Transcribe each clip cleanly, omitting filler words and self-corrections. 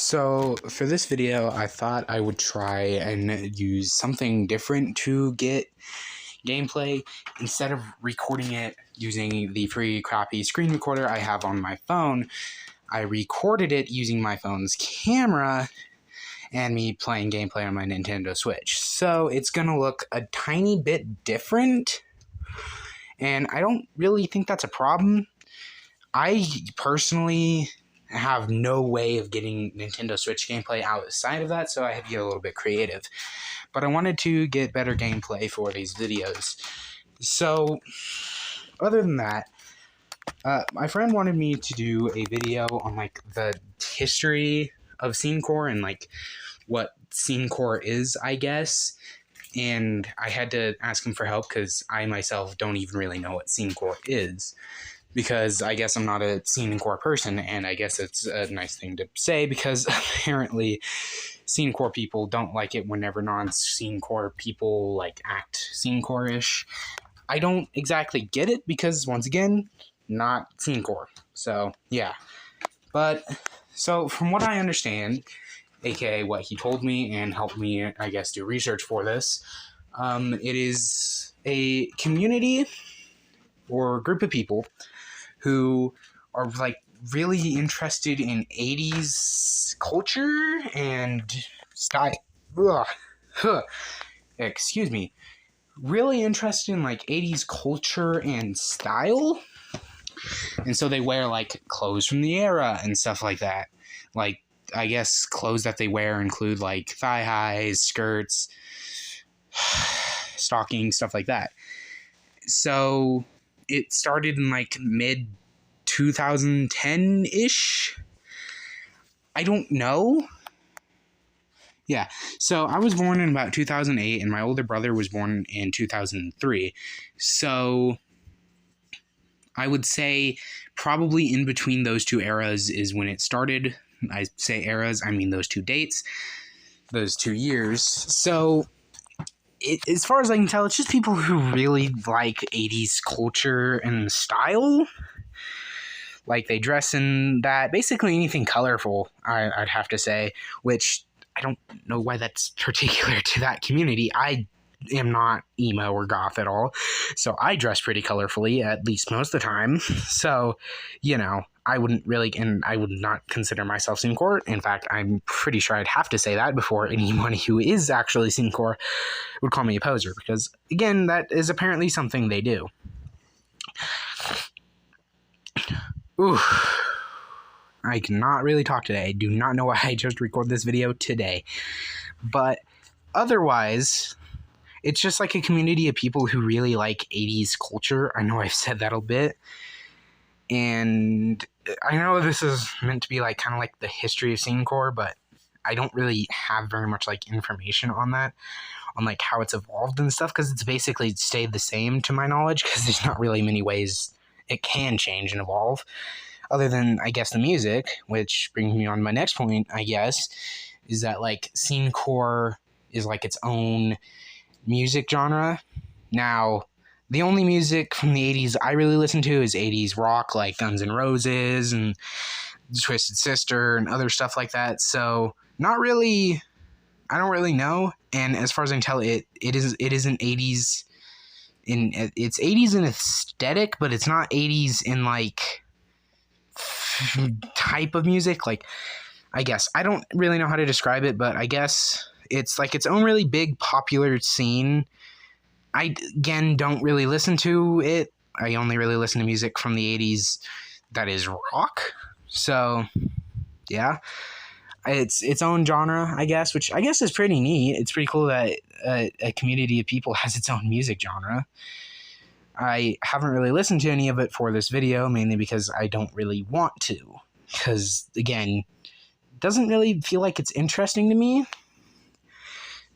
So for this video, I thought I would try and use something different to get gameplay. Instead of recording it using the free crappy screen recorder I have on my phone, I recorded it using my phone's camera and me playing gameplay on my Nintendo Switch. So it's gonna look a tiny bit different, and I don't really think that's a problem. I personally have no way of getting Nintendo Switch gameplay outside of that, so I had to get a little bit creative. But I wanted to get better gameplay for these videos. So, other than that, my friend wanted me to do a video on the history of scenecore and what scenecore is, I guess. And I had to ask him for help because I myself don't even really know what scenecore is. Because I guess I'm not a scenecore person, and I guess it's a nice thing to say because apparently scenecore people don't like it whenever non-scenecore people act scenecore-ish. I don't exactly get it because, once again, not scenecore. So, yeah. But, so from what I understand, aka what he told me and helped me, I guess, do research for this, it is a community or group of people who are really interested in 80s culture and style. Excuse me. Really interested in 80s culture and style. And so they wear clothes from the era and stuff like that. I guess clothes that they wear include thigh highs, skirts, stockings, stuff like that. So it started in mid 2010-ish. I don't know. Yeah, so I was born in about 2008, and my older brother was born in 2003. So I would say probably in between those two eras is when it started. I say eras, I mean those two dates, those 2 years. So as far as I can tell, it's just people who really like 80s culture and style. They dress in that, basically anything colorful, I'd have to say, which I don't know why that's particular to that community. I am not emo or goth at all, so I dress pretty colorfully, at least most of the time. So, I wouldn't really, and I would not consider myself scenecore. In fact, I'm pretty sure I'd have to say that before anyone who is actually scenecore would call me a poser, because, again, that is apparently something they do. Ooh, I cannot really talk today. I do not know why I just recorded this video today. But otherwise, it's just a community of people who really like 80s culture. I know I've said that a bit. And I know this is meant to be kind of the history of scenecore, but I don't really have very much information on that, on how it's evolved and stuff, because it's basically stayed the same to my knowledge, because there's not really many ways it can change and evolve, other than, I guess, the music, which brings me on to my next point, I guess, is that scenecore is its own music genre. Now, the only music from the 80s I really listen to is 80s rock, like Guns N' Roses and Twisted Sister and other stuff like that. So, not really, I don't really know. And as far as I can tell, it isn't 80s it's 80s in aesthetic, but it's not 80s in type of music. I guess I don't really know how to describe it, but I guess it's its own really big popular scene. I, again, don't really listen to it. I only really listen to music from the 80s that is rock. So, yeah. It's its own genre, I guess, which I guess is pretty neat. It's pretty cool that a community of people has its own music genre. I haven't really listened to any of it for this video, mainly because I don't really want to. Because, again, it doesn't really feel like it's interesting to me.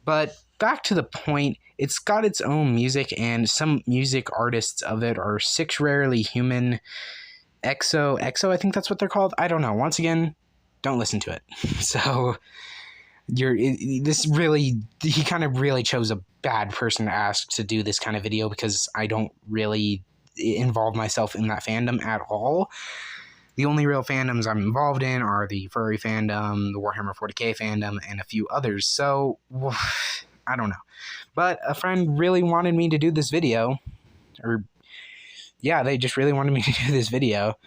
But back to the point, it's got its own music, and some music artists of it are Six Rarely Human, EXO, I think that's what they're called. I don't know. Once again, don't listen to it. So, he kind of really chose a bad person to ask to do this kind of video, because I don't really involve myself in that fandom at all. The only real fandoms I'm involved in are the furry fandom, the Warhammer 40k fandom, and a few others. So, I don't know. But a friend really wanted me to do this video, or yeah, they just really wanted me to do this video,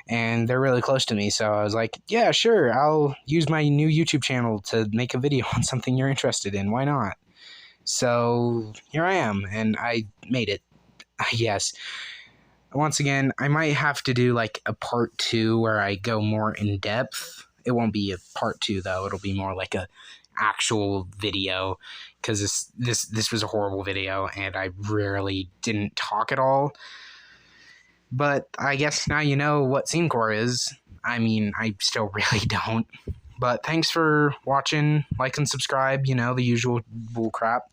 and they're really close to me, so I was like, yeah, sure, I'll use my new YouTube channel to make a video on something you're interested in. Why not? So here I am, and I made it. Yes. Once again, I might have to do like a part 2 where I go more in depth. It won't be a part 2 though. It'll be more like a actual video, because this was a horrible video and I rarely didn't talk at all. But I guess now you know what scenecore is. I mean, I still really don't. But thanks for watching, like and subscribe, you know, the usual bull crap.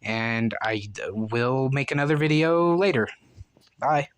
And I will make another video later. Bye.